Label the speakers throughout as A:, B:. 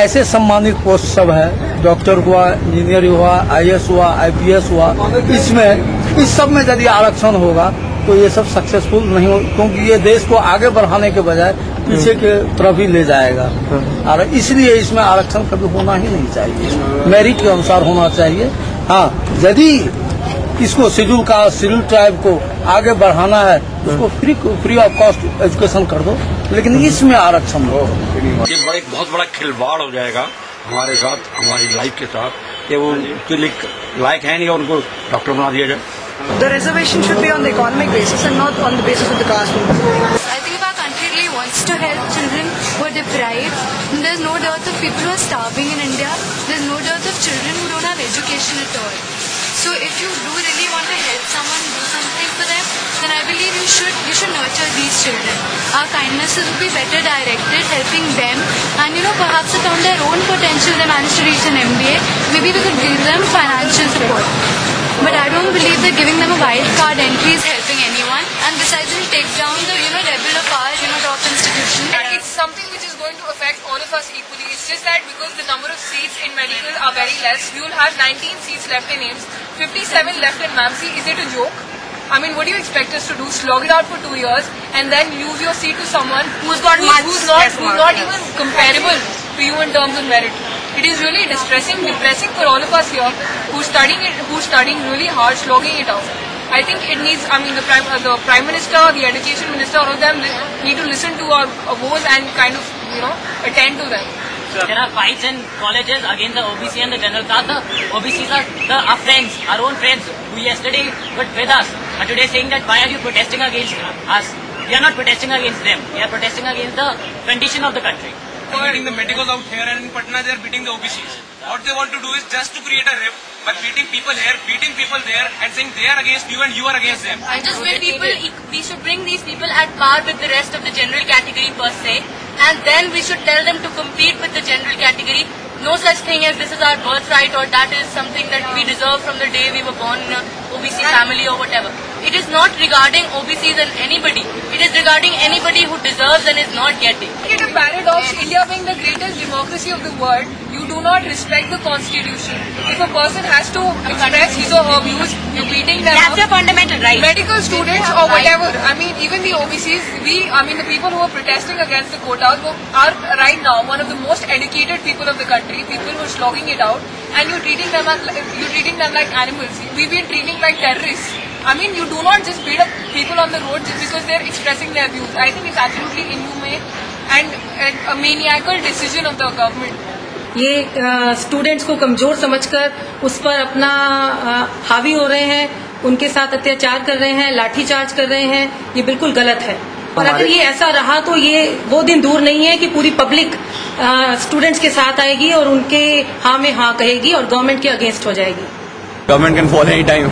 A: ऐसे सम्मानित पोस्ट सब है, डॉक्टर हुआ, इंजीनियर हुआ, आईएएस हुआ, आईपीएस हुआ, इसमें इस सब में यदि आरक्षण होगा तो ये सब सक्सेसफुल नहीं हो, क्योंकि ये देश को आगे बढ़ाने के बजाय पीछे के तरफ ही ले जाएगा। और इसलिए इसमें आरक्षण कभी होना ही नहीं चाहिए, मेरिट के अनुसार होना चाहिए। हाँ, यदि इसको शेड्यूल ट्राइब को आगे बढ़ाना है उसको फ्री ऑफ कॉस्ट एजुकेशन कर दो, लेकिन इसमें आरक्षण हो।
B: ये बहुत बड़ा खिलवाड़ हो जाएगा हमारे साथ, हमारी लाइफ के साथ, कि वो लायक है नहीं और उनको डॉक्टर बना दिया जाए।
C: The reservation should be on the economic basis and not on the basis of the caste.
D: I think if our country really wants to help children who are deprived, then there's no dearth of people who are starving in India. There's no dearth of children who don't have education at all. So if you do really want to help someone, do something for them, then I believe you should nurture these children. Our kindnesses would be better directed, helping them, and perhaps if on their own potential they manage to reach an MBA, maybe we could give them financial support. But I don't believe that giving them a wild card entry is helping anyone. And besides, it will take down the level of our top institution.
E: It's something which is going to affect all of us equally. It's just that because the number of seats in medical are very less, we will have 19 seats left in AIIMS, 57 left in MAMC. Is it a joke? I mean, what do you expect us to do? Slog it out for 2 years and then lose your seat to someone who's not even comparable to you in terms of merit. It is really distressing, depressing for all of us here who's studying really hard, slogging it out. I think it needs, the Prime Minister, the Education Minister, all of them need to listen to our woes and kind of, attend to them.
F: There are fights in colleges against the OBC and the general caste. The OBCs are our friends, our own friends, who yesterday were with us, and today saying that why are you protesting against us? We are not protesting against them. We are protesting against the condition of the country.
G: Beating the medicals out here, and in Patna they are beating the OBCs. What they want to do is just to create a rift by beating people here, beating people there, and saying they are against you and you are against them.
H: I just feel we should bring these people at par with the rest of the general category per se, and then we should tell them to compete with the general category. No such thing as this is our birthright or that is something that we deserve from the day we were born in an OBC family or whatever. It is not regarding OBCs and anybody. It is regarding anybody who deserves and is not getting.
E: It's a paradox. India being the greatest democracy of the world, you do not respect the constitution. If a person has to express his or her views, you're beating them
H: up. That's a fundamental right.
E: Medical students or whatever. Even the OBCs, the people who are protesting against the quotas are right now one of the most educated people of the country, people who are slogging it out, and you're treating them like animals. We've been treating like terrorists. You do not just beat up people on the road just because they're expressing their views. I think it's absolutely inhumane and a maniacal decision of the government.
C: ये students को कमजोर समझकर उस पर अपना हावी हो रहे हैं, उनके साथ अत्याचार कर रहे हैं, लाठीचार्ज कर रहे हैं, ये बिल्कुल गलत है। और अगर ये ऐसा रहा तो ये वो दिन दूर नहीं है कि पूरी पब्लिक स्टूडेंट्स के साथ आएगी और उनके हाँ में हाँ कहेगी और गवर्नमेंट के अगेंस्ट हो जाएगी।
I: Government can fall any time.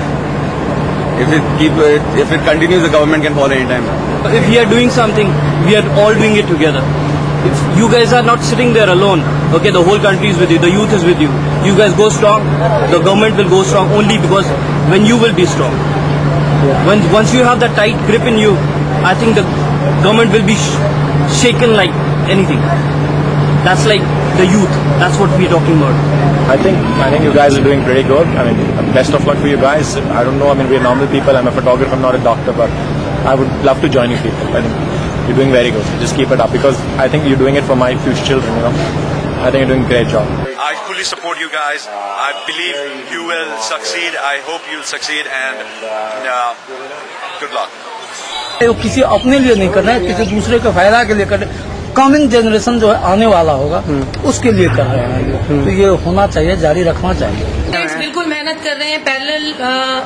I: If it continues, the government can fall any time.
A: If we are doing something, we are all doing it together. If you guys are not sitting there alone, okay, the whole country is with you, the youth is with you. You guys go strong, the government will go strong only because when you will be strong.
F: Once you have that tight grip in you, I think the government will be shaken like anything. That's like the youth. That's what we're talking about.
J: I think you guys are doing pretty good. I mean, best of luck for you guys. I don't know. I mean, we're normal people. I'm a photographer, I'm not a doctor, but I would love to join you people. I think you're doing very good. Just keep it up because I think you're doing it for my future children. You know, I think you're doing a great job.
K: I fully support you guys. I believe you will succeed. I hope you'll succeed, and good luck.
A: वो किसी अपने लिए नहीं कर रहे हैं, किसी दूसरे के फायदा के लिए कर रहे हैं। कमिंग जनरेशन जो है आने वाला होगा उसके लिए कर रहे हैं। तो ये होना चाहिए, जारी रखना चाहिए।
C: स्टूडेंट्स बिल्कुल मेहनत कर रहे हैं, पैरेलल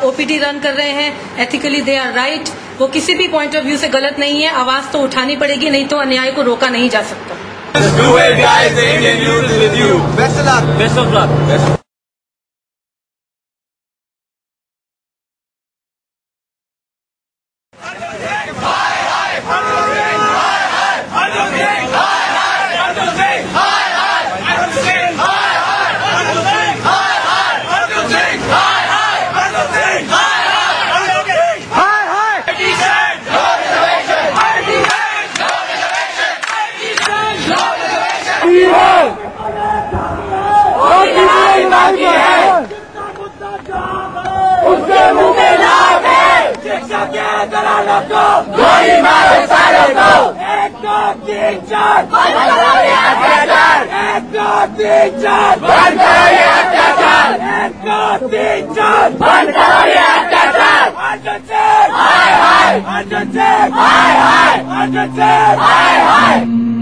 C: ओपीडी रन कर रहे हैं, एथिकली दे आर राइट। वो किसी भी पॉइंट ऑफ व्यू से गलत नहीं है। आवाज तो उठानी पड़ेगी, नहीं तो अन्याय को रोका नहीं जा सकता।
I: Do it, guys. The Indian youth is with you. Best of luck.
F: Best of luck.
L: उसके मुंह में लाभ है, शिक्षा के दलालों को गोली मारो सालों को। 1 2 3 4 बंद करो ये अत्याचार। 1 2 3 4 बंद करो ये अत्याचार। 1 2 3 4 बंद करो ये अत्याचार। हाय हाय, हाय हाय, हाय हाय।